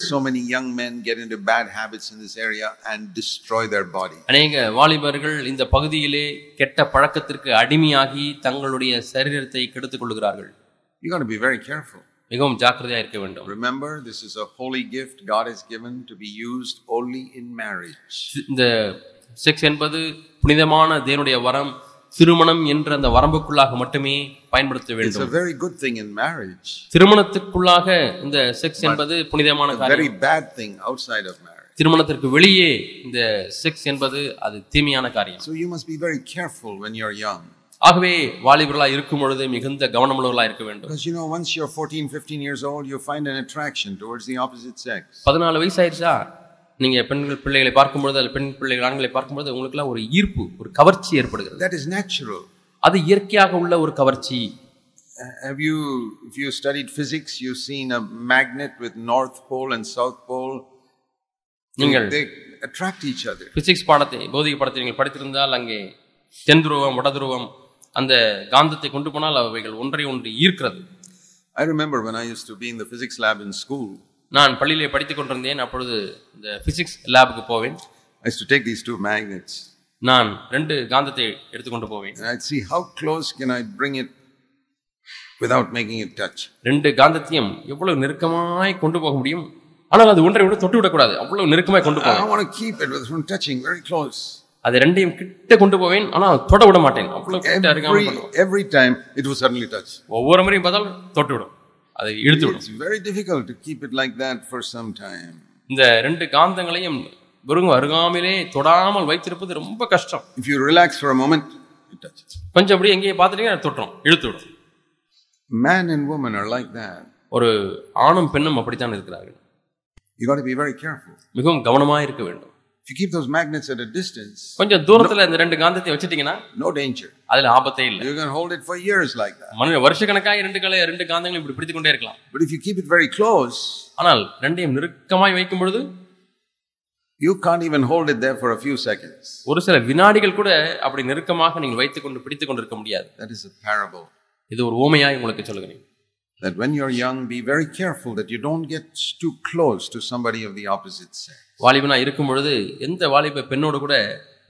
So many young men get into bad habits in this area and destroy their body. அநேக வாலிபர்கள் இந்த பகுதியிலே கெட்ட பழக்கத்திற்கு அடிமையாகி தங்களுடைய சரீரத்தை கெடுத்துக் கொள்கிறார்கள். You got to be very careful. மிகவும் ஜாக்கிரதையா இருக்க வேண்டும். Remember, this is a holy gift God has given to be used only in marriage. இந்த செக்ஸ் என்பது புனிதமான தேவனுடைய வரம், திருமணம் என்ற அந்த வரம்புக்குள்ளாக மட்டுமே பயன்படுத்த வேண்டும். It's a very good thing in marriage. திருமணத்துக்குள்ளாக இந்த செக்ஸ் என்பது புனிதமான காரியம். Very bad thing outside of marriage. திருமணத்திற்கு வெளியே இந்த செக்ஸ் என்பது அது தீமையான காரியம். So you must be very careful when you're young. ஆகவே வாலிபர்களாக இருக்கும் பொழுது மிகுந்த கவனமுள்ளவர்களாக இருக்க வேண்டும். Because you know, once you're 14, 15 years old, you find an attraction towards the opposite sex. 14 வயசு ஆயிடுச்சா, நீங்க பெண்கள் பிள்ளைகளை பார்க்கும்போது, அல்லது பெண் பிள்ளைகள் ஆண்களை பார்க்கும்போது உங்களுக்குலாம் ஒரு ஈர்ப்பு, ஒரு கவர்ச்சி ஏற்படுகிறது. That is natural. அது இயற்கையாக உள்ள ஒரு கவர்ச்சி. If you studied physics, you've seen a magnet with north pole and south pole. They attract each other. Physics பாடத்தை, பௌதிக பாடத்தை நீங்கள் படித்திருந்தால் அங்கே தென் துருவம் வட துருவம் அந்த காந்தத்தை கொண்டு போனால் அவைகள் ஒன்றை ஒன்று ஈர்க்கிறது. I remember when I used to be in the physics lab in school. நான் பள்ளியிலே படித்துக் கொண்டிருந்தேன். அப்பொழுது இந்த பிசிக்ஸ் லேபுக்கு போவேன். I used to take these two magnets. நான் 2 காந்தத்தை எடுத்துக்கொண்டு போவேன். And I'd see how close can I bring it without making it touch. 2 காந்தத்தையும் எவ்வளவு நெருக்கமாய் கொண்டு போக முடியும், ஆனால் அது ஒன்றை ஒன்று தொட்டு விடக்கூடாது, அவ்வளவு நெருக்கமாய் கொண்டு போவேன். I want to keep it from touching, very close. அது ரெண்டையும் கிட்ட கொண்டு போவேன், ஆனால் தொட விட மாட்டேன். அவ்வளவு கிட்ட அருகாமல் பண்ணுவேன். Every time it would suddenly touch. ஒவ்வொரு முறையும் பார்த்தால் தொட்டு விடும், அதை இழுத்து விடும். It's very difficult to keep it like that for some time. இந்த 2 காந்தங்களையும் வெறும் அருகாமையிலே தொடாமல் வைத்திருப்பது ரொம்ப கஷ்டம். If you relax for a moment, it touches. கொஞ்சம் அப்படியே எங்கேயே பார்த்துட்டீங்கன்னா தொட்டுரும், இழுத்து விடும். Man and woman are like that. ஒரு ஆணும் பெண்ணும் அப்படித்தான் இருக்கிறார்கள். You got to be very careful. மிகவும் கவனமாக இருக்க வேண்டும். If you keep those magnets at a distance, கொஞ்சம் தூரத்துல இந்த 2 காந்தத்தை வச்சிட்டீங்கன்னா no danger. அதுல ஆபத்தே இல்லை. You can hold it for years like that. மனித வருஷக்கணக்காக 2 காந்தங்களை இப்படி பிடித்துக் கொண்டே இருக்கலாம். But if you keep it very close, ஆனால் ரெண்டையும் நெருக்கமாய் வைக்கும் பொழுது you can't even hold it there for a few seconds. ஒரு சில வினாடிகள் கூட அப்படி நெருக்கமாக நீங்கள் வைத்துக்கொண்டு பிடித்துக் கொண்டிருக்க முடியாது. That is a parable. இது ஒரு உவமையாய் உங்களுக்கு சொல்கிறேன். That when you're young, be very careful that you don't get too close to somebody of the opposite sex. வாலிபனா இருக்கும் பொழுது எந்த வாலிப பெண்ணோடு கூட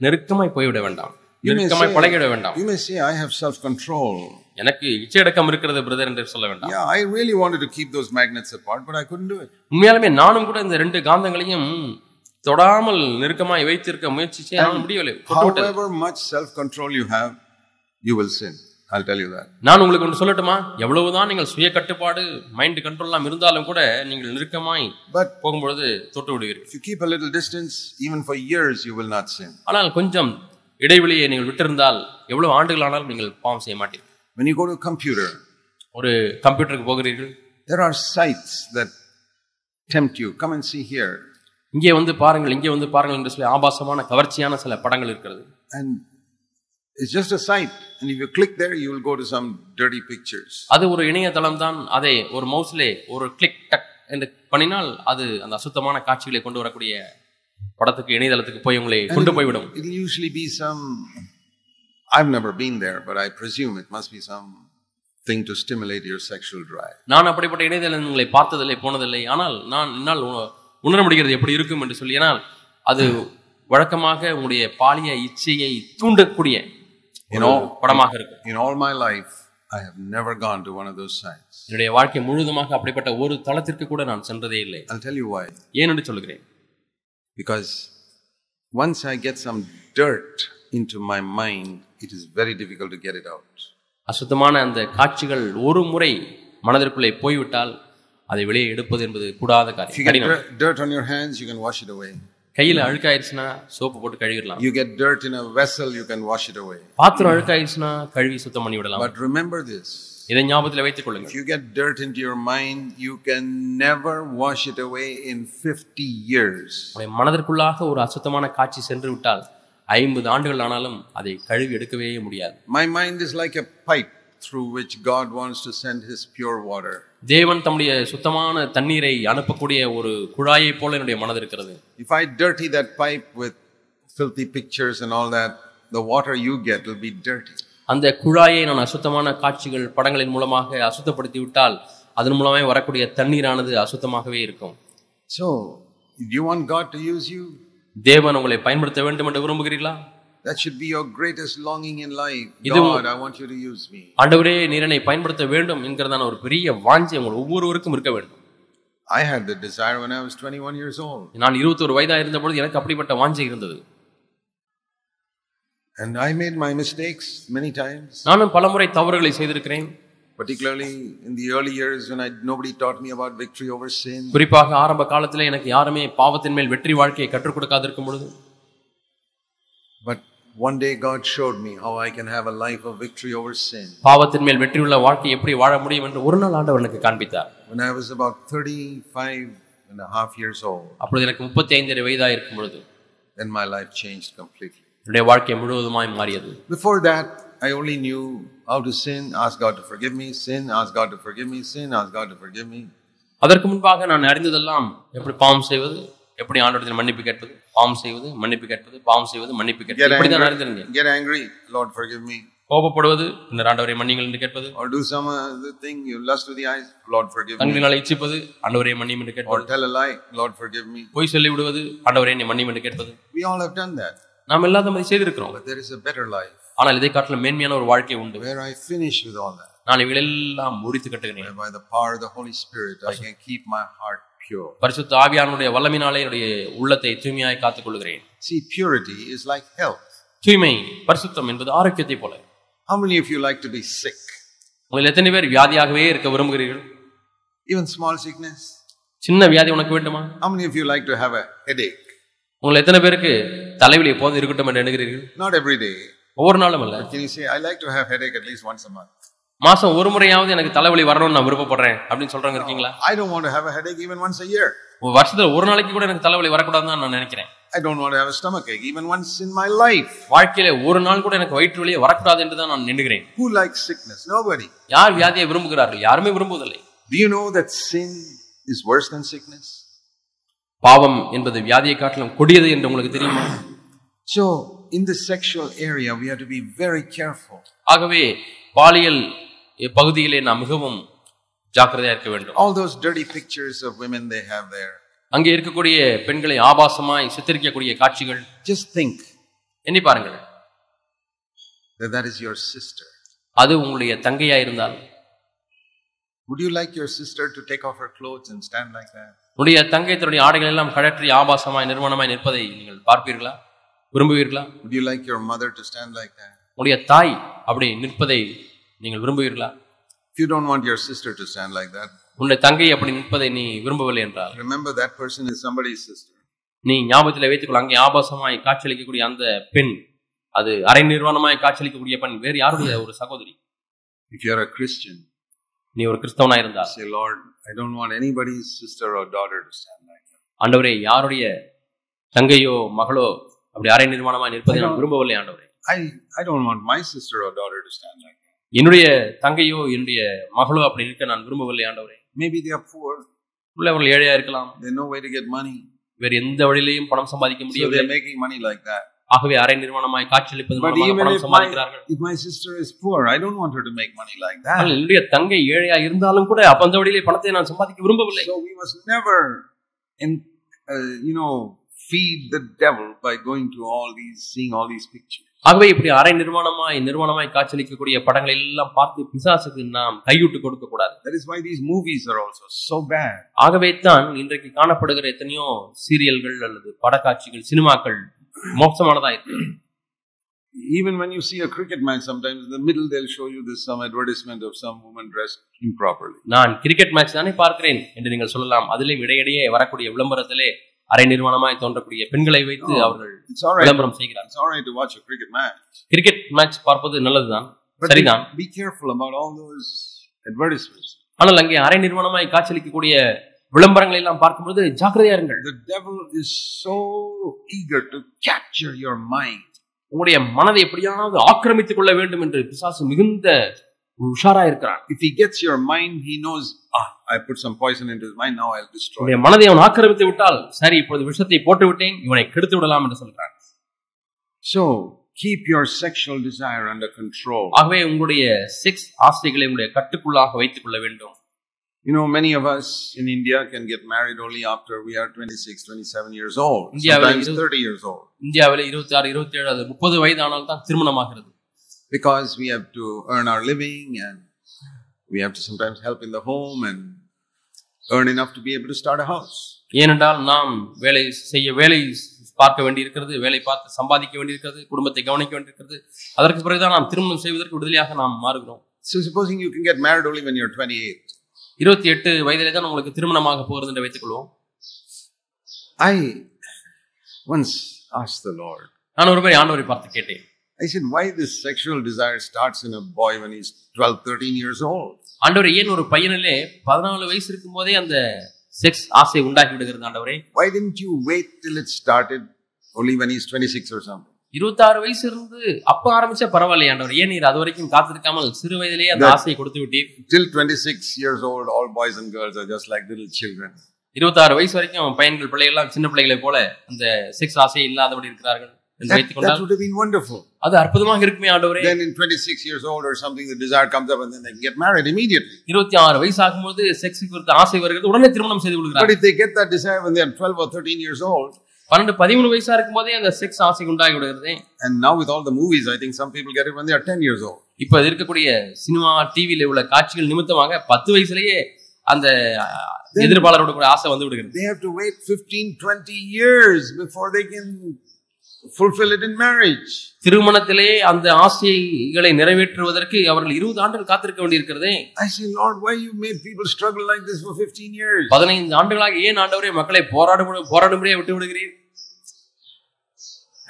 நெருக்கமாய் போய்விட வேண்டாம், நெருக்கமாய் பழகிவிட வேண்டாம். You may say, I have self-control. எனக்கு இச்சையடக்கம் இருக்கிறது பிரதர் என்று சொல்ல வேண்டாம். Yeah, I really wanted to keep those magnets apart, but I couldn't do it. உண்மையாலுமே நானும் கூட இந்த 2 காந்தங்களையும் தொடாமல் நெருக்கமாய் வைத்திருக்க முயற்சி செய்ய முடியவில்லை. However much self-control you have, you will sin. I'll tell you that. நான் உங்களுக்கு ஒன்று சொல்லட்டுமா, எவ்வளவுதான் நீங்கள் சுய கட்டுப்பாடு மைண்ட் கண்ட்ரோல்லாம் இருந்தாலும் கூட நீங்கள் நெருக்கமாய் போகும்பொழுது தொட்டு விடுவீர்கள். If you keep a little distance, even for years, you will not sin. ஆனால் கொஞ்சம் இடைவெளியை நீங்கள் விட்டிருந்தால் எவ்வளவு ஆண்டுகள் ஆனாலும் நீங்கள் பாவம் செய்ய மாட்டீர்கள். When you go to a computer, ஒரு கம்ப்யூட்டருக்கு போகிறீர்கள், there are sites that tempt you. Come and see here. இங்கே வந்து பாருங்கள், இங்கே வந்து பாருங்கள் என்று சொல்லி ஆபாசமான கவர்ச்சியான சில படங்கள் இருக்கிறது. And it's just a site, and if you click there, you will go to some dirty pictures. அது ஒரு இணையதளம் தான். அதை ஒரு மவுஸ்லே ஒரு கிளிக் டக் என்று பண்ணினால் அது அந்த அசுத்தமான காட்சிகளை கொண்டு வரக்கூடிய படத்துக்கு இணையதளத்துக்கு போய் உங்களை கொண்டு போய்விடும். It will usually be some, I've never been there, but I presume it must be some thing to stimulate your sexual drive. நான் அப்படிப்பட்ட இணையதளங்களை பார்த்ததில்லை, போனதில்லை. ஆனால் என்னால் உணர முடிகிறது எப்படி இருக்கும் என்று சொல்லி. ஆனால் அது வழக்கமாக உங்களுடைய பாலிய இச்சையை தூண்டக்கூடிய படமாக இருக்கும். In all my life, I have never gone to one of those sites. என்னுடைய வாழ்க்கை முழுவதுமாக அப்படிப்பட்ட ஒரு தளத்திற்கு கூட நான் சென்றதே இல்லை. I'll tell you why. ஏன் என்று சொல்கிறேன். Because once I get some dirt into my mind, it is very difficult to get it out. அசுத்தமான அந்த காட்சிகள் ஒரு முறை மனதிற்குள்ளே போய்விட்டால் அதை வெளியே எடுப்பது என்பது கூடாத காரியம். If you get dirt on your hands, you can wash it away. கையில அழுக்காயிருச்சுனா சோப்பு போட்டு கழுவிடலாம். You get dirt in a vessel, you can wash it away. பாத்திரம் அழுக்காயிருச்சுனா கழுவி சுத்தம் பண்ணி விடலாம். But remember this. இதை ஞாபகத்தில் வைத்துக் கொள்ளுங்கள். If you get dirt into your mind, you can never wash it away in 50 years. உங்களுடைய மனதிற்குள்ளாக ஒரு அசுத்தமான காட்சி சென்று விட்டால் 50 ஆண்டுகள் ஆனாலும் அதை கழுவி எடுக்கவே முடியாது. My mind is like a pipe through which God wants to send his pure water. தேவன் தம்முடைய சுத்தமான தண்ணீரை அனுப்பக்கூடிய ஒரு குழாயை போல என்னுடைய மனது இருக்கிறது. If I dirty that pipe with filthy pictures and all that, the water you get will be dirty. அந்த குழாயை நான் அசுத்தமான காட்சிகள் படங்களின் மூலமாக அசுத்தப்படுத்தி விட்டால் அதன் மூலமே வரக்கூடிய தண்ணீரானது அசுத்தமாகவே இருக்கும். So, do you want God to use you? தேவன் உங்களை பயன்படுத்த வேண்டும் என்று விரும்புகிறீர்களா? That should be your greatest longing in life. God, I want you to use me. ஆண்டவரே நீர் என்னை பயன்படுத்த வேண்டும் என்கிறதான ஒரு பெரிய வாஞ்சை உங்கள் ஒவ்வொருவருக்கும் இருக்க வேண்டும். I had the desire when I was 21 years old. நான் 21 வயதா இருந்தபோது எனக்கு அப்படிப்பட்ட வாஞ்சை இருந்தது. And I made my mistakes many times. நானும் பலமுறை தவறுகளை செய்திருக்கிறேன். Particularly in the early years when nobody taught me about victory over sin. குறிப்பாக ஆரம்ப காலத்திலே எனக்கு யாருமே பாவத்தின் மேல் வெற்றி வாழ்க்கையை கற்றுக் கொடுக்காதிருக்கும் பொழுது. But one day God showed me how I can have a life of victory over sin. பாவத்தின் மேல் வெற்றியுள்ள வாழ்க்கை எப்படி வாழ முடியும் என்று ஒரு நாள் ஆண்டவர் எனக்கு காண்பித்தார். When I was about 35 and a half years old. அப்பொழுது எனக்கு 35 வயதா இருக்கும் பொழுது. Then my life changed completely. என்னுடைய வாழ்க்கை முழுவதுமாய் மாறியது. Before that I only knew how to sin, ask God to forgive me, sin, ask God to forgive me, sin, ask God to forgive me. அதற்கு முன்பாக நான் அறிந்ததெல்லாம் எப்படி பாவம் செய்வது, எப்படி ஆண்டவரிடம் மன்னிப்பு கேட்பது, பாவம் செய்வது, மன்னிப்பு கேட்பது, பாவம் செய்வது, மன்னிப்பு கேட்பது, இப்படி தான் அறிந்திருந்தேன். Get angry, Lord forgive me. கோபப்படுவது, பின்னர் ஆண்டவரே மன்னியுங்கள் என்று கேட்பது. Or do some other thing, you lust with the eyes, Lord forgive me. கண்களினால் இச்சிப்பது, ஆண்டவரே மன்னியும் என்று கேட்பது. Or tell a lie, Lord forgive me. பொய் சொல்லி விடுவது, ஆண்டவரே என்னை மன்னியும் என்று கேட்பது. We all have done that. நாம் எல்லாரும் அதை செய்திருக்கிறோம். But there is a better life. ஆனால் இதை காட்டிலும் மேன்மையான ஒரு வாழ்க்கை உண்டு. Where I finish with all that. நான் இவையெல்லாம் முடித்து கட்டுகிறேன். By the power of the Holy Spirit I can keep my heart pure. பரிசுத்த ஆவியானவருடைய வல்லமையினாலே என்னுடைய உள்ளத்தை தூய்மையாய் காத்துக் கொள்கிறேன். See, purity is like health. தூய்மை பரிசுத்தம் என்பது ஆரோக்கியத்தை போல. How many of you like to be sick? உங்களில் எத்தனை பேர் வியாதியாகவே இருக்க விரும்புகிறீர்கள்? Even small sickness. சின்ன வியாதி உனக்கு வேண்டுமா? How many of you like to have a headache? உங்கள் எத்தனை பேருக்கு தலைவலி எப்போதும் இருக்கட்டும் என்று எண்ணுகிறீர்கள்? Not every day. ஒவ்வொரு நாளும் அல்ல. Can you say I like to have headache at least once a month? மாசம் ஒரு முறையாவது எனக்கு தலைவலி வரணும்னு நான் விருப்பப்படுறேன் அப்படின்னு சொல்றவங்க இருக்கீங்களா? I don't want to have a headache even once a year. வருஷத்துல ஒரு நாளைக்கு கூட எனக்கு தலைவலி வரக்கூடாதுன்னு நான் நினைக்கிறேன். I don't want to have a stomach ache even once in my life. வாழ்க்கையில ஒரு நாள் கூட எனக்கு வயிற்று வலியே வரக்கூடாது என்று தான் நான் நினைக்கிறேன். Who likes sickness? Nobody. யார் வியாதியை விரும்புகிறார்கள்? யாருமே விரும்புவதில்லை. Do you know that sin is worse than sickness? பாவம் என்பது வியாதியை காட்டிலும் கொடியது என்று உங்களுக்கு தெரியுமா? So in the sexual area we have to be very careful. ஆகவே பாலியல் பகுதியிலே நாம் மிகவும் ஜாக்கிரதையா இருக்க வேண்டும். All those dirty pictures of women they have there. அங்கே இருக்கக்கூடிய பெண்களை ஆபாசமாய் சித்தரிக்கக்கூடிய காட்சிகள். Just think. எண்ணி பாருங்கள். That is your sister. அது உங்களுடைய தங்கையா இருந்தால். Would you like your sister to take off her clothes and stand like that? உங்களுடைய தங்கை தன்னுடைய ஆடைகள் எல்லாம் கழற்றி ஆபாசமாய் நிர்வாணமாய் நிற்பதை நீங்கள் பார்ப்பீர்களா? விரும்புவீர்களா? Would you like your mother to stand like that? உங்களுடைய தாய் அப்படி நிற்பதை நீங்கள் விரும்புவீர்களா? If you don't want your sister to stand like that, உன்னுடைய தங்கை அப்படி நிற்பதை நீ விரும்பவில்லை என்றால், remember that person is somebody's sister. நீ ஞாபகத்தில் வைத்துக்கொள்ள, அங்கே ஆபாசமாய் காட்சியளிக்கக்கூடிய அந்த பெண், அது அரை நிர்வாணமாய் காட்சியளிக்கக்கூடிய பெண் வேறு யாருடைய ஒரு சகோதரி. If you are a Christian, நீ ஒரு கிறிஸ்தவனா இருந்தால், say, Lord, I don't want anybody's sister or daughter to stand like that. ஆண்டவரே, யாருடைய தங்கையோ மகளோ அப்படி அரை நிர்வாணமாய் நிற்பதை நான் விரும்பவில்லை ஆண்டவரே. I don't want my sister or daughter to stand like that. என்னுடைய தங்கையோ என்னுடைய மகளோ அப்படி இருக்க நான் விரும்பவில்லை ஆண்டவரே. Maybe they are poor. அவர்கள் ஏழையா இருக்கலாம். They no way to get money. வேறு எந்த வழியிலையும் பணம் சம்பாதிக்க முடியவில்லை. So they are making money like that. ஆகவே அரை நிர்வாணமாய் காட்சியளிப்பது மூலமாக பணம் சம்பாதிக்கிறார்கள். If my sister is poor, I don't want her to make money like that. என்னுடைய தங்கை ஏழையா இருந்தாலும் கூட அப்ப அந்த வழியிலே பணத்தை நான் சம்பாதிக்க விரும்பவில்லை. So we must never feed the devil by going to seeing all these pictures. ஆகவே இப்படி அரை நிர்வாணமாய் காட்சியளிக்கக்கூடிய படங்களை எல்லாம் பார்த்து பிசாசுக்கு நாம் கையூட்டு கொடுக்க கூடாது. That is why these movies are also so bad. ஆகவே தான் இன்றைக்கு காணப்படுகிற எத்தனையோ சீரியல்கள் அல்லது படக்காட்சிகள், சினிமாக்கள் மோசமானதா இருக்கு. Even when you see a cricket match, sometimes in the middle they'll show you some advertisement of some woman dressed improperly. நான் கிரிக்கெட் மேட்ச் தானே பார்க்கிறேன் என்று நீங்கள் சொல்லலாம். அதிலே இடையிடையே வரக்கூடிய விளம்பரத்திலே அரை நிர்வாணமாய் தோன்றக்கூடிய பெண்களை வைத்து அவர்கள் விளம்பரம் செய்கிறார்கள். It's all right to watch a cricket match. Cricket match பார்ப்பது நல்லதுதான், சரிதான். Be careful about all those advertisements. ஆனால் அங்கே அரை நிர்வாணமாய் காட்சியளிக்கக்கூடிய விளம்பரங்களை எல்லாம் பார்க்கும்போது ஜாக்கிரதையா இருங்கள். The devil is so eager to capture your mind. உங்களுடைய மனதை எப்படியாவது ஆக்கிரமித்துக் கொள்ள வேண்டும் என்று பிசாசு மிகுந்த உஷாரா இருக்கிறான். If he gets your mind, he knows, I put some poison into his mind, now I'll destroy. உங்களுடைய மனதை அவன் ஆக்கிரமித்து விட்டால், சரி இப்பொழுது விஷத்தை போட்டு விட்டேன், இவனை கெடுத்து விடலாம் என்று சொல்கிறான். So keep your sexual desire under control. ஆகவே உங்களுடைய செக்ஸ் ஆசைகளை உங்களுடைய கட்டுக்குள்ளாக வைத்துக் கொள்ள வேண்டும். You know, many of us in India can get married only after we are 26, 27 years old. Sometimes 30 years old. இந்தியாவிலே 26, 27 அது 30 வயது ஆனால் தான் திருமணமாகிறது. Because we have to earn our living and we have to sometimes help in the home and earn enough to be able to start a house. ஏனென்றால் நாம் வேலை பார்க்க வேண்டியிருக்கிறது, வேலை பார்த்து சம்பாதிக்க வேண்டியிருக்கிறது, குடும்பத்தை கவனிக்க வேண்டியிருக்கிறது. அதற்கு பிறகுதான் நாம் திருமணம் செய்வதற்கு விடுதலையாக நாம் மாறுகிறோம். So supposing you can get married only when you're 28. 28 வயதிலே தான் உங்களுக்கு திருமணமாக போகிறது என்று வைத்துக் கொள்வோம். I once asked the Lord. நான் ஒருமுறை ஆண்டவரை பார்த்து கேட்டேன். I said, why this sexual desire starts in a boy when he's 12, 13 years old? ஆண்டவரே, ஏன் ஒரு பையனிலே 14 வயசு இருக்கும்போதே அந்த செக்ஸ் ஆசை உண்டாக்கி விடுகிறது ஆண்டவரே? Why didn't you wait till it started only when he's 26 or something? 26 வயசு இருந்து அப்ப ஆரம்பிச்சா பரவாயில்லை ஆண்டவரே, ஏன் நீர் அது வரைக்கும் காத்திருக்காமல் சிறு வயதிலேயே அந்த ஆசையை கொடுத்து விட்டீர்? Till 26 years old, all boys and girls are just like little children. 26 வயசு வரைக்கும் பையன்கள் பிள்ளைகள் எல்லாம் சின்ன பிள்ளைகளை போல அந்த செக்ஸ் ஆசையை இல்லாதபடி இருக்கிறார்கள் என்று வைத்துக் கொண்டால் that would have been wonderful. அது அற்புதமாக இருக்குமே ஆண்டவரே. Then in 26 years old or something the desire comes up and then they get married immediately. 26 வயசு ஆகும்போது செக்ஸுக்கு குறித்த ஆசை வருகிறது, உடனே திருமணம் செய்து கொள்கிறார்கள். But if they get that desire when they are 12 or 13 years old, 12-13 வயசா இருக்கும்போதே அந்த செக்ஸ் ஆசை உண்டாகி விடுகிறது. And now with all the movies I think some people get it when they are 10 years old. இப்ப இருக்கக்கூடிய சினிமா டிவில உள்ள காட்சிகள் நிமித்தமாக 10 வயசுலயே அந்த எதிர்பாளரோட கூட ஆசை வந்து விடுகிறது. They have to wait 15-20 years before they can fulfill it in marriage. திருமணத்திலே அந்த ஆசைகளை நிறைவேற்றுவதற்கு அவர்கள் 20 ஆண்டுகள் காத்திருக்க வேண்டியிருக்கிறதே. I say, Lord, why you made people struggle like this for 15 years? 15 ஆண்டுகளாக ஏன் ஆண்டவரே மக்களை போராடும்படியே விட்டு விடுகிறீர்?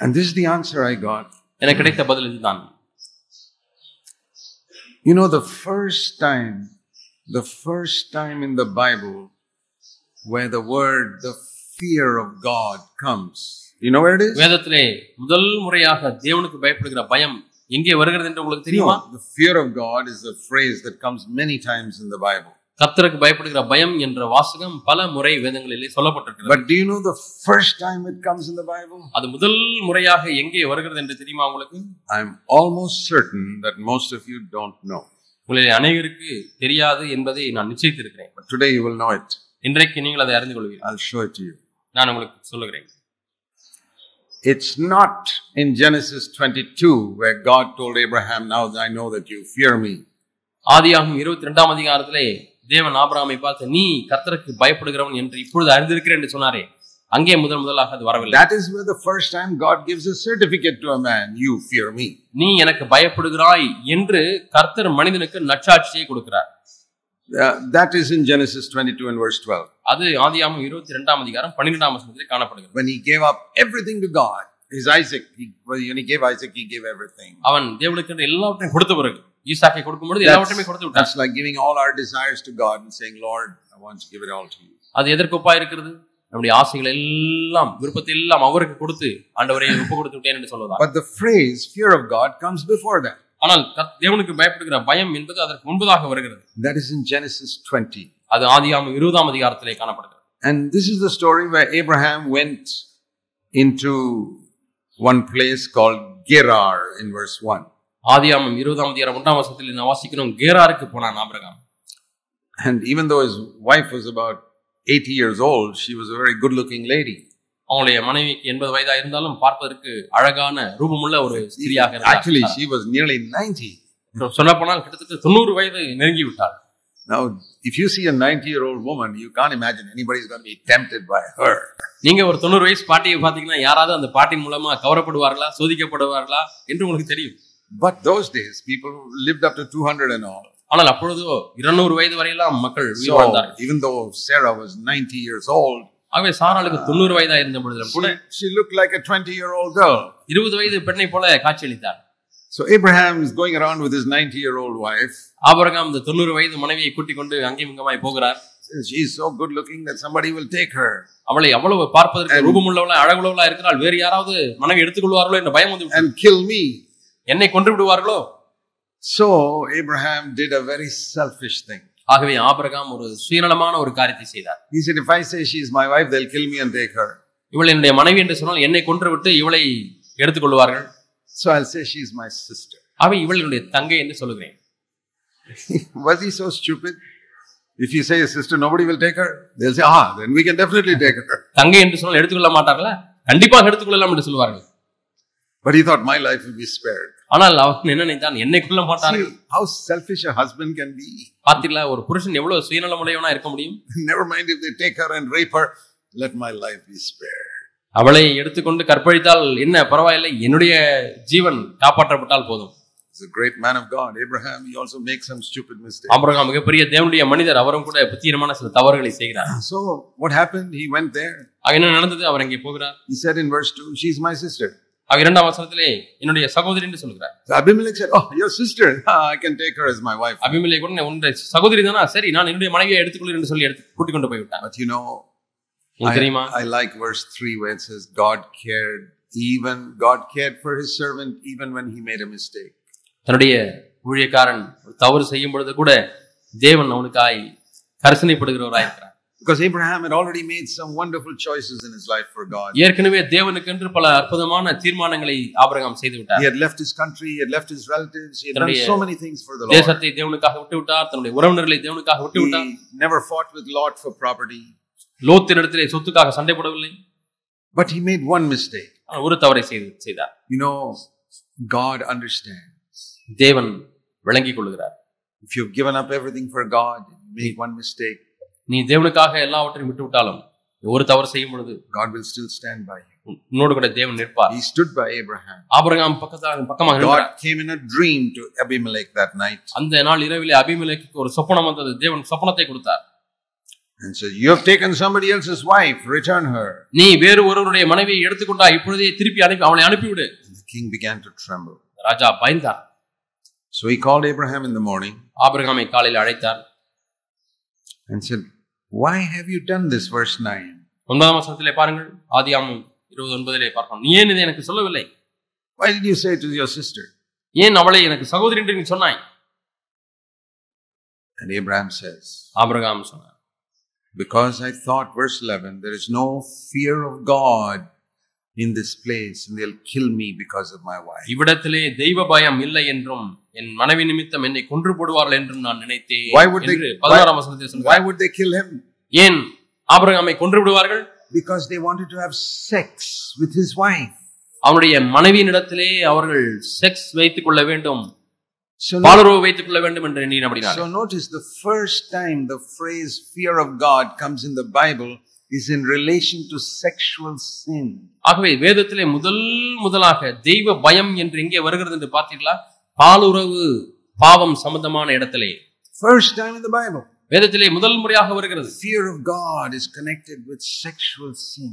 And this is the answer I got. எனக்கு கிடைத்த பதில் இதுதான். You know, the first time in the Bible where the word the fear of God comes. You know where it is? வேதத்திலே முதல் முறையாக தேவனுக்கு பயப்படுகிற பயம் எங்கே வருகிறது என்று உங்களுக்கு தெரியுமா? The fear of God is a phrase that comes many times in the Bible. கர்த்தருக்கு பயப்படுகிற பயம் என்ற வாசகம் பல முறை வேதங்களிலே சொல்லப்பட்டிருக்கிறது. But do you know the first time it comes in the Bible? அது முதல் முறையாக எங்கே வருகிறது என்று தெரியுமா உங்களுக்கு? I'm almost certain that most of you don't know. உங்களில் அநேகருக்கு தெரியாது என்பதை நான் நிச்சயித்திருக்கிறேன். But today you will know it. இன்றைக்கு நீங்கள் அதை அறிந்து கொள்வீர்கள். I'll show it to you. நான் உங்களுக்கு சொல்லுகிறேன். It's not in Genesis 22 where God told Abraham, now I know that you fear me. ஆதியாகமம் 22ஆம் அதிகாரத்திலே தேவன் ஆபிரகாமை பார்த்து நீ கர்த்தருக்கு பயப்படுகிறவன் என்று இப்பொழுது அறிந்திருக்கிறேன் என்று சொன்னாரே, அங்கே முதலாக அது வரவில்லை. That is where the first time God gives a certificate to a man, you fear me. நீ எனக்கு பயப்படுகிறாய் என்று கர்த்தர் மனிதனுக்கு நற்சாட்சியை கொடுக்கிறார். That is in Genesis 22 and verse 12. அது ஆதியாகமம் 22ஆம் அதிகாரம் 12ஆம் வசனத்திலே காணப்படுகிறது. When he gave up everything to God, his Isaac, when he gave Isaac, he gave everything. அவன் தேவனுக்கு எல்லாவற்றையும் கொடுத்த பிறகு ஈசாக்கை கொடுக்கும்போது எல்லாவற்றையும் கொடுத்து விட்டார். That's like giving all our desires to God and saying, Lord, I want to give it all to you. அது எதற்கு ஒப்பா இருக்கிறது? நம்முடைய ஆசைகள் எல்லாம் விருப்பத்தை எல்லாம் அவருக்கு கொடுத்து ஆண்டவரே ஒப்பு கொடுத்து விட்டேன் என்று சொல்வதா? But the phrase fear of God comes before that. ஆனால் தேவனுக்கு பயப்படுகிற பயம் என்பது அதற்கு முன்பதாக வருகிறது. That is in Genesis 20. அது ஆதியாகமம் 20ஆம் அதிகாரத்திலே காணப்படுகிறது. And this is the story where Abraham went into one place called Gerar in verse 1. ஆதியாகமம் 20ஆம் அதிகாரம் 1ஆம் வசனத்தில் நாம் வாசிக்கிறோம், கேராருக்கு போனான் Abraham. And even though his wife was about 80 years old, she was a very good looking lady. அவங்களுடைய மனைவிக்கு 80 வயதா இருந்தாலும் பார்ப்பதற்கு அழகான ரூபமுள்ள ஒரு ஸ்திரியாக இருந்தார். Actually she was nearly 90. சொல்லப்போனால் கிட்டத்தட்ட 90 வயது நெருங்கி விட்டார். Now if you see a 90-year-old woman, you can't imagine anybody is going to be tempted by her. நீங்க ஒரு 90 வயசு பாட்டியை பாத்தீங்கன்னா யாராவது அந்த பாட்டி மூலமா கவரப்படுவார்களா, சோதிக்கப்படுவார்களா என்று உங்களுக்கு தெரியும். But those days people lived up to 200 and all. ஆனால் அப்பொழுதோ 200 வயது வரையிலாம் மக்கள் உயிர் வாழ்ந்தார்கள். Even though Sarah was 90 years old, ஆகவே சாராளுக்கு 90 வயதா இருந்த பொழுதிலும் கூட she looked like a 20-year-old girl. 20 வயது பெண்ணை போல காட்சியளித்தார். So Abraham is going around with his 90-year-old wife. Abraham இந்த 90 வயது மனைவியை கூட்டிக் கொண்டு அங்கேயும் இங்குமாய் போகிறார். She is so good looking that somebody will take her. அவளை அவ்வளவு பார்ப்பதற்கு ரூபமுள்ளவளா அழகுள்ளவளா இருக்கிறாள், வேறு யாராவது மனைவி எடுத்துக்கொள்வார்களோ என்ற பயம் வந்து and kill me. என்னை கொன்று விடுவார்களோ. So Abraham did a very selfish thing. ஆகவே ஆபிரகாம் ஒரு சுயநலமான ஒரு காரியத்தை செய்தார். He said, if I say she is my wife, they'll kill me and take her. இவள் என்னுடைய மனைவி என்று சொன்னால் என்னை கொன்று விட்டு இவளை எடுத்துக்கொள்வார்கள். So I'll say she is my sister. ஆகவே இவள் என்னுடைய தங்கை என்று சொல்லுகிறேன். Was he so stupid? If you say a sister, nobody will take her. They'll say, then we can definitely take her. தங்கை என்று சொன்னால் எடுத்துக்கொள்ள மாட்டார்களா? கண்டிப்பாக எடுத்துக்கொள்ளலாம் என்று சொல்வார்கள். But he thought my life will be spared. ஆனால் அவன் என்ன நினைத்தான், என்னை கொள்ள மாட்டார்கள். How selfish a husband can be. பாத்தீங்களா, ஒரு புருஷன் எவ்வளவு சுயநலமுடையவனா இருக்க முடியும்? Never mind if they take her and rape her, let my life be spared. அவளை எடுத்துக்கொண்டு கற்பழித்தால் என்ன பரவாயில்லை, என்னுடைய ஜீவன் காப்பாற்றப்பட்டால் போதும். He's a great man of God. Abraham, he also makes some stupid mistakes. Abraham மிகப்பெரிய தேவனுடைய மனிதர், அவரும் கூட புத்திரமான சில தவறுகளை செய்கிறார். So what happened? He went there. என்ன நடந்தது? அவர் அங்கே போகிறார். He said in verse 2, she's my sister. அவர் இரண்டாம் வசனத்திலே என்னுடைய சகோதரி என்று சொல்கிறார். So Abimelech said, your sister, I can take her as my wife. Abimelech கூட உன்னுடைய சகோதரி தானா, சரி நான் என்னுடைய மனைவியை எடுத்துக்கொள்கிறேன் என்று சொல்லி கூட்டிக் கொண்டு போய் விட்டான். But you know, I like verse 3 where it says God cared for his servant even when he made a mistake. தன்னுடைய ஊழியக்காரன் தவறு செய்யும் பொழுது கூட தேவன் அவனுக்காய் கரிசனைப்படுகிறவராய் இருக்கிறார். Because Abraham had already made some wonderful choices in his life for God. ஏற்கனவே தேவனுக்கென்று பல அற்புதமான தீர்மானங்களை ஆபிரகாம் செய்து விட்டார். He had left his country, he had left his relatives, he had done so many things for the Lord. தேசத்தை தேவனுக்காக விட்டு விட்டார், தன்னுடைய உறவினர்களை தேவனுக்காக விட்டு விட்டார். He never fought with Lot for property. லோத்தினிடத்திலே சொத்துக்காக சண்டை போடவில்லை. But he made one mistake. ஒரு தவறை செய்தார். You know, God understands. தேவன் விளங்கிக் கொள்கிறார். If you've given up everything for God, you make one mistake, நீ தேவனுக்காக எல்லாவற்றையும் விட்டு விட்டாலும் ஒரு தவறு செய்யும் பொழுது God will still stand by you. உன்னோடு கூட தேவன் நிற்பார். He stood by Abraham. Abraham பக்கமாக God came in a dream to Abimelech that night. அந்த நாள் இரவிலே அபிமெலேக்குக்கு ஒரு சொப்பனம் வந்தது. தேவன் சொப்பனத்தை கொடுத்தார். And said, you have taken somebody else's wife, return her. நீ வேறு ஒருவருடைய மனைவியை எடுத்துக்கொண்டா, இப்பொழுதே திருப்பி அவளை அனுப்பிவிடு. The king began to tremble. Raja பயந்தார். So he called Abraham in the morning. ஆபிரகாமை காலையில் அழைத்தார். And said, why have you done this? Verse 9. 9ஆம் வசனத்திலே பாருங்கள், ஆதியாகமம் 29 பார்ப்போம். நீ ஏன் இதை எனக்கு சொல்லவில்லை? Why did you say to your sister? ஏன் அவளை எனக்கு சகோதரி என்று நீ சொன்னாய்? And Abraham says, ஆபிரகாம் சொன்னார், because I thought, verse 11, there is no fear of God in this place and they'll kill me because of my wife. இவ்விடத்திலே தெய்வ பயம் இல்லை என்றும் என் மனைவி நிமித்தம் என்னை கொன்று போடுவார்கள் என்றும் நான் நினைத்தேன். Why would they 16ஆம் வசனத்தில் சொல்றார். Why would they kill him? ஏன் ஆபிரகாமை கொன்று விடுவார்கள்? Because they wanted to have sex with his wife. அவருடைய மனைவியினிடத்திலே அவர்கள் செக்ஸ் வைத்துக் கொள்ள வேண்டும், பாலுறவு வைத்துக் கொள்ள வேண்டும் என்று எண்ணினார்கள். So notice the first time the phrase fear of God comes in the Bible is in relation to sexual sin. ஆகவே வேதத்திலே முதலாக தெய்வ பயம் என்று எங்கே வருகிறது என்று பார்த்தீர்களா? பாலுறவு பாவம் சம்பந்தமான இடத்திலே first time in the Bible வேதத்திலே முதல் முறையாக வருகிறது. Fear of God is connected with sexual sin.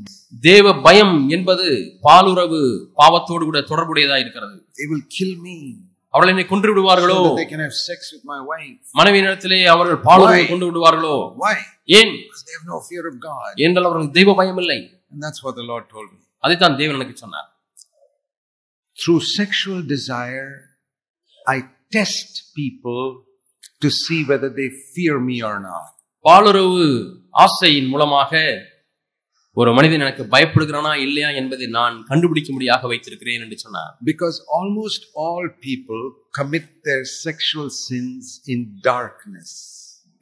தேவ பயம் என்பது பாலுறவு பாவத்தோடு கூட தொடர்புடையதா இருக்கிறது. They will kill me. அவளை என்னை கொன்று விடுவார்களோ? So that they can have sex with my wife. மனைவியினிடத்திலே அவர்கள் பாலுறவு கொண்டு விடுவார்களோ? Why? ஏன்? Because they have no fear of God. ஏனென்றால் அவர்களுக்கு தெய்வ பயம் இல்லை. And that's what the Lord told me. அதைத்தான் தேவன் எனக்கு சொன்னார். Through sexual desire, I test people to see whether they fear me or not. பாலுறவு ஆசையின் மூலமாக ஒரு மனிதன் எனக்கு பயப்படுகிறானா இல்லையா என்பதை நான் கண்டுபிடிக்கும்படியாக வைத்திருக்கிறேன் என்று சொன்னார். Because almost all people commit their sexual sins in darkness.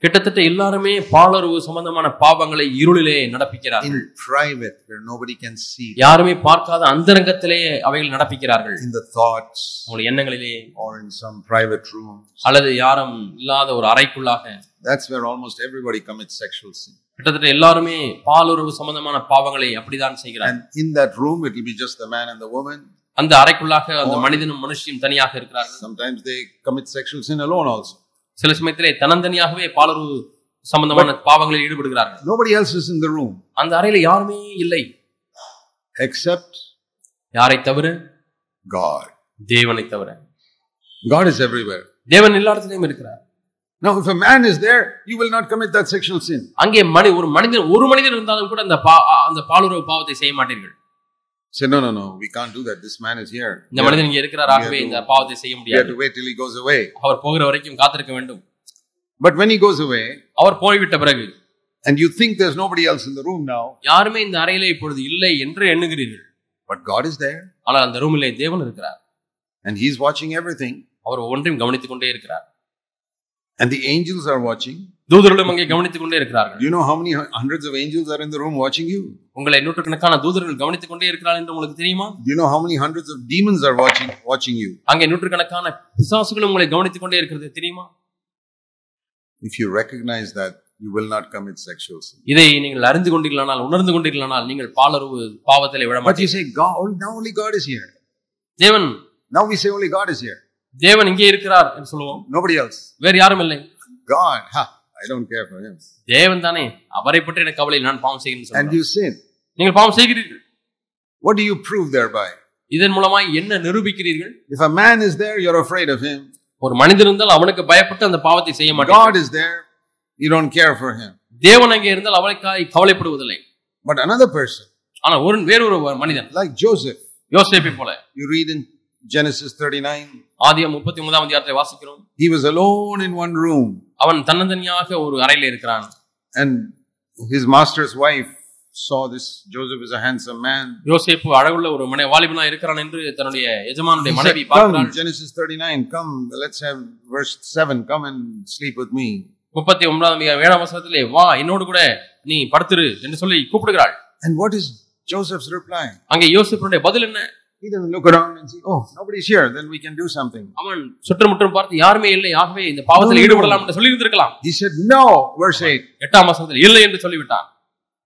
கிட்டத்தட்ட எல்லாருமே பாலுறவு சம்பந்தமான பாவங்களை இருளிலே நடப்பிக்கிறார்கள். In private where nobody can see. யாருமே பார்க்காத அந்தரங்கத்திலே அவைகள் நடப்பிக்கிறார்கள். In the thoughts, உங்கள் எண்ணங்களிலே, or in some private rooms, அல்லது யாரும் இல்லாத ஒரு அறைக்குள்ளாக. That's where almost everybody commits sexual sin. கிட்டத்தட்ட எல்லாருமே பாலுறவு சம்பந்தமான பாவங்களை அப்படிதான் செய்கிறார்கள். And in that room it will be just the man and the woman. அந்த அறைக்குள்ளாக அந்த மனிதனும் மனுஷியும் தனியாக இருக்கிறார்கள். Sometimes they commit sexual sin alone also. சில சமயத்திலே தன்னந்தனியாகவே பாலுறவு சம்பந்தமான பாவங்களில் ஈடுபடுகிறார்கள். Nobody else is in the room. அந்த அறையில யாருமே இல்லை. Except யாரை தவிர? God. தேவனை தவிர. God is everywhere. தேவன் எல்லா இடத்திலும் இருக்கிறார். Now if a man is there, you will not commit that sexual sin. அங்கே ஒரு மனிதன் இருந்தாலும் கூட அந்த பாலுறவு பாவத்தை செய்ய மாட்டீர்கள். Say no, we can't do that. This man is here. இந்த மனிதன் இங்கே இருக்கிறார், ஆகவே இந்த பாவத்தை செய்ய முடியாது. We have to wait till he goes away. அவர் போகிற வரைக்கும் காத்திருக்க வேண்டும். But when he goes away, அவர் போய்விட்ட பிறகு, and you think there's nobody else in the room now, யாருமே இந்த அறையிலே இப்பொழுது இல்லை என்று எண்ணுகிறீர்கள். But God is there. ஆனால் அந்த ரூமிலே தேவன் இருக்கிறார். And he's watching everything. அவர் ஒவ்வொன்றையும் கவனித்துக் கொண்டே இருக்கிறார். And the angels are watching. தூதர்களும் அங்கே கவனித்துக் கொண்டே இருக்கிறார்கள். Do you know how many hundreds of angels are in the room watching you? உங்களை நூற்றுக்கணக்கான தூதர்கள் கவனித்துக் கொண்டே இருக்கிறார்கள் என்று உங்களுக்கு தெரியுமா? Do you know how many hundreds of demons are watching you? அங்கே நூற்றுக்கணக்கான பிசாசுகளும் உங்களை கவனித்துக் கொண்டே இருக்கிறது தெரியுமா? If you recognize that, you will not commit sexual sin. இதை நீங்கள் அறிந்து கொண்டீர்களானால், உணர்ந்து கொண்டீர்களானால் நீங்கள் பாவத்திலே விழ But you மாட்டீர்கள். say, God, now only God is here. தேவன், Now we say only God is here. தேவன் இங்கே இருக்கிறார் என்று சொல்லுவோம். Nobody else. வேறு யாரும் இல்லை. God, I don't care for him. தேவன் தானே, அவரை பற்றி எனக்கு கவலை, நான் பாவம் செய்கிறேன் And you sin. நீங்கள் பாவம் செய்கிறீர்கள். What do you prove thereby? இதன் மூலமாய் என்ன நிரூபிக்கிறீர்கள்? If a man is there, you're afraid of him. ஒரு மனிதன் இருந்தால் அவனுக்கு பயப்பட்டு அந்த பாவத்தை செய்ய God மாட்டீர்கள். is there, you don't care for him. தேவன் அங்கே இருந்தால் அவனுக்காய் கவலைப்படுவதில்லை. But another person, ஆனால் வேறொரு மனிதன், like Joseph, யோசேப்பை போல, you read in Genesis 39, ஆதியாகமம் 39 அதிகாரத்தை வாசிக்கிறோம். he was alone in one room. அவன் தன்னந்தனியாக ஒரு அறையில இருக்கிறான். And his master's wife saw this. Joseph is a handsome man. யோசேப்பு அழகுள்ள ஒரு வாலிபனா இருக்கிறான் என்று தன்னுடைய எஜமானுடைய மனைவி Come, பார்க்கிறாள். Genesis 39, come, let's have verse 7, come and sleep with me. 39 வசனத்திலே, வா என்னோடு கூட நீ படுத்துரு என்று சொல்லி கூப்பிடுகிறாள். And what is Joseph's reply? அங்கே யோசேப்புடைய பதில் என்ன? He doesn't look around and say, oh, nobody's here, then we can do something. அவன் சுற்றுமுற்றும் பார்த்து யாருமே இல்லை, ஆகவே இந்த பாவத்தில் ஈடுபடலாம் என்று சொல்லி இருந்திருக்கலாம். He said no, verse 8. 8 வசனத்தில் இல்லை என்று சொல்லிவிட்டான்.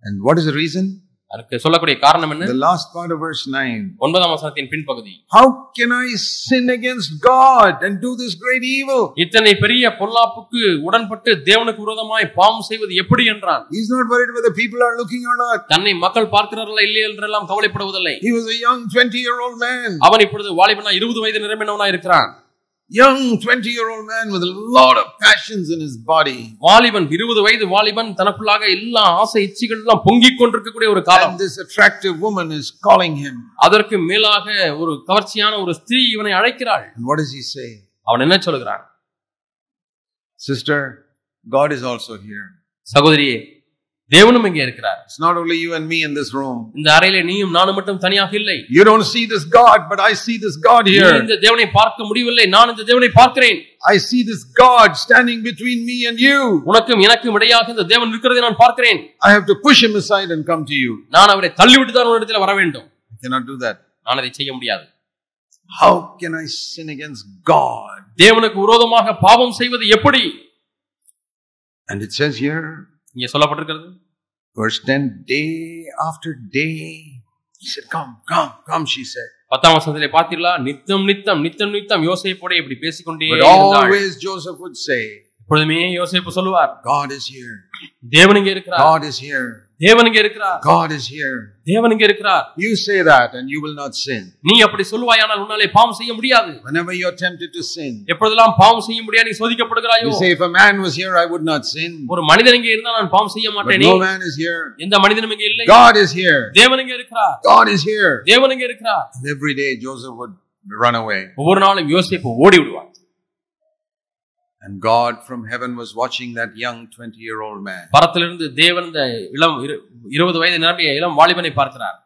And what is the reason? அதற்கு சொல்லக்கூடிய காரணம் என்ன? The last part of verse 9. 9 வசனத்தின் பின்பகுதி. How can I sin against God and do this great evil? இத்தனை பெரிய பொல்லாப்புக்கு உடன்பட்டு தேவனுக்கு விரோதமாய் பாவம் செய்வது எப்படி என்றான். He's not worried whether people are looking or not. தன்னை மக்கள் பார்க்கிறார்களா இல்லையா என்றெல்லாம் கவலைப்படுவதில்லை. He was a young 20-year-old man. அவன் இப்பொழுது வாலிபனா 20 வயது நிரம்பினவனாய் இருக்கிறான். Young 20-year-old man with a lot of passions in his body. வாலிபன் 20 வயது வாலிபன் தனக்குள்ளாக எல்லா ஆசை இச்சைகள் எல்லாம் பொங்கிக் கொண்டிருக்கக்கூடிய ஒரு காலம். And this attractive woman is calling him. அதற்கு மேலாக ஒரு கவர்ச்சியான ஒரு ஸ்திரீ இவனை அழைக்கிறாள். And what does he say? அவன் என்ன சொல்கிறான்? Sister, God is also here. சகோதரியே, தேவனும் இங்கே இருக்கிறார். It's not only you and me in this room. இந்த அறையிலே நீயும் நானும் மட்டும் தனியாக இல்லை. You don't see this God, but I see this God here. நீ இந்த தேவனை பார்க்க முடியவில்லை, நான் இந்த தேவனை பார்க்கிறேன். I see this God standing between me and you. உனக்கும் எனக்கும் இடையாக இந்த தேவன் இருக்கிறதை நான் பார்க்கிறேன். I have to push him aside and come to you. நான் அவரை தள்ளிவிட்டு தான் உன்னிடத்தில் வர வேண்டும். I cannot do that. நான் அதை செய்ய முடியாது. How can I sin against God? தேவனுக்கு விரோதமாக பாவம் செய்வது எப்படி? And it says here, இங்கே சொல்லப்பட்டிருக்கிறது, verse 10, day after day, he said, come, she said. 10 வசனத்திலே பார்த்தீர்களா, நித்தம் யோசேப்போடு இப்படி பேசிக்கொண்டே But இருந்தாள். always Joseph would say, எப்பொழுதுமே யோசேப்பு சொல்லுவார், God is here. தேவன் இங்கே இருக்கிறார். God is here. தேவன் இங்கே இருக்கிறார். God is here. தேவன் இங்கே இருக்கிறார். You say that and you will not sin. நீ அப்படி சொல்வாயானால் உன்னாலே பாவம் செய்ய முடியாது. Whenever you are tempted to sin, எப்பொழுதெல்லாம் பாவம் செய்ய முடியாது நீ சோதிக்கப்படுகிறாயோ, you say, if a man was here, I would not sin. ஒரு மனிதன் இங்கே இருந்தால் நான் பாவம் செய்ய But மாட்டேனே. no man is here. எந்த மனிதனும் இங்கே இல்லை. God is here. தேவன் இங்கே இருக்கிறார். God is here. தேவன் இங்கே இருக்கிறார். And every day Joseph would run away. ஒவ்வொரு நாளும் யோசேப்பு ஓடி விடுவார். And God from heaven was watching that young 20-year-old man. பரத்திலிருந்து தேவன் இந்த இளம் 20 வயது நிரம்பிய இளம் வாலிபனை பார்க்கிறார்.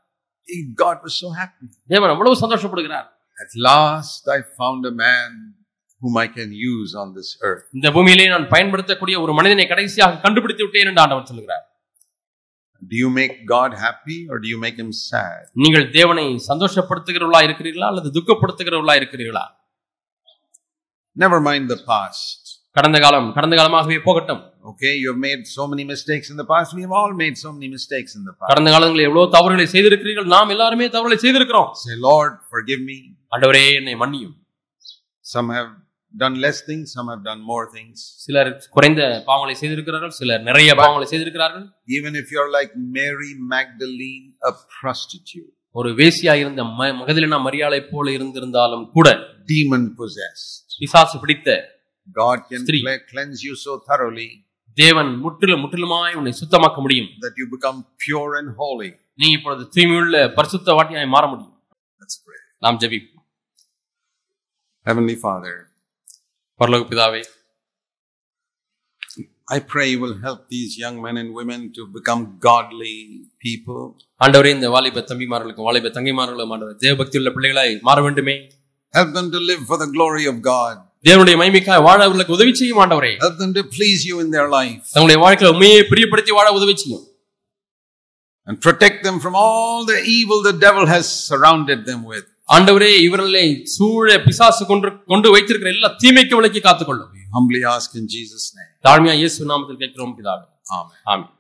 God was so happy. தேவன் அவ்வளவு சந்தோஷப்படுகிறார். At last I found a man whom I can use on this earth. இந்த பூமியிலே நான் பயன்படுத்தக்கூடிய ஒரு மனிதனை கடைசியாக கண்டுபிடித்து விட்டேன் என்று ஆண்டவர் சொல்கிறார். Do you make God happy or do you make him sad? நீங்கள் தேவனை சந்தோஷப்படுத்துகிறவர்களா இருக்கிறீர்களா அல்லது துக்கப்படுத்துகிறவர்களா இருக்கிறீர்களா? Never mind the past. கடந்த காலமாகவே போகட்டும். Okay, you have made so many mistakes in the past. We have all made so many mistakes in the past. கடந்த காலங்களில் எவ்வளவு தவறுகளை செய்திருக்கிறீர்கள். நாம் எல்லாருமே தவறுகளை செய்திருக்கிறோம். Say, Lord, forgive me. ஆண்டவரே என்னை மன்னியும். Some have done less things, some have done more things. சிலர் குறைந்த பாவங்களை செய்திருக்கிறார்கள், சிலர் நிறைய பாவங்களை செய்திருக்கிறார்கள். Even if you are like Mary Magdalene, a prostitute, ஒரு வேசியா இருந்த மகதலேனா மரியாளை போல இருந்திருந்தாலும் கூட, demon possessed, பிசாசு பிடித்த, God can cleanse you so thoroughly, தேவன் முற்றிலுமாய் உன்னை சுத்தமாக்க முடியும், that you become pure and holy. நீ இப்பொழுது தூய்மையுள்ள பரிசுத்தவாட்டியாய் மாற முடியும். Let's pray. நாம் ஜெபிப்போம். Heavenly Father, பரலோக பிதாவே, I pray you will help these young men and women to become godly people. ஆண்டவரே இந்த வாலிப தம்பிமார்களுக்கும் வாலிப தங்கைமார்களுக்கும் ஆண்டவரே தேவபக்தியுள்ள பிள்ளைகளாய் மாற வேண்டுமே. Help them to live for the glory of God. தேவனுடைய மகிமைக்காக வாழ அவர்களுக்கு உதவி செய்யும் ஆண்டவரே. Help them to please you in their life. தங்களுடைய வாழ்க்கையில உம்மையே பிரியப்படுத்தி வாழ உதவி செய்யும். And protect them from all the evil the devil has surrounded them with. ஆண்டவரே இவர்களை சூழ பிசாசு கொண்டு வைத்திருக்கிற எல்லா தீமைக்கு விலக்கி காத்துக்கொள்ளும். We humbly ask in Jesus' name. தாழ்மையா இயேசு நாமத்தில் கேட்கிறோம் பிதாவே. Amen. ஆமென்.